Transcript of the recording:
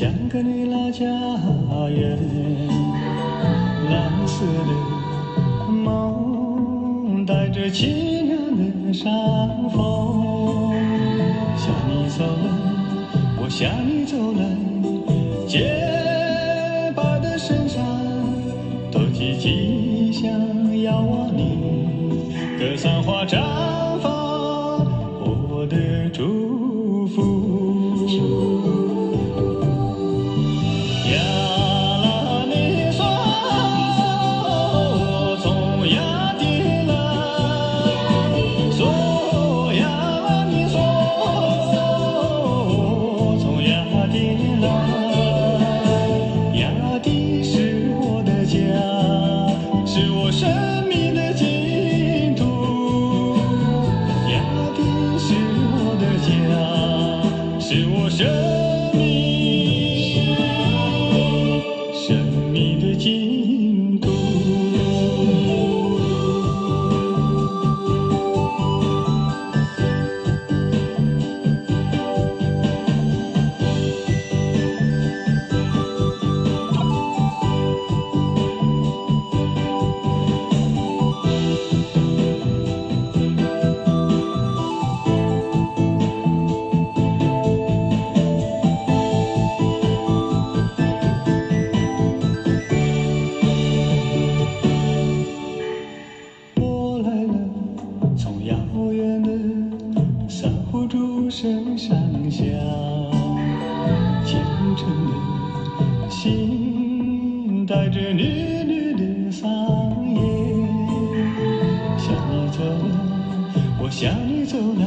像个你老家园，蓝色的梦带着凄凉的山风。向你走来，我向你走来，洁白的身上多几吉祥遥望你，格桑花绽放我的祝福。是我生命的净土，雅迪是我的家，是我生命的净土。诸神上下，虔诚的心带着绿绿的桑叶。向你走来，我向你走来，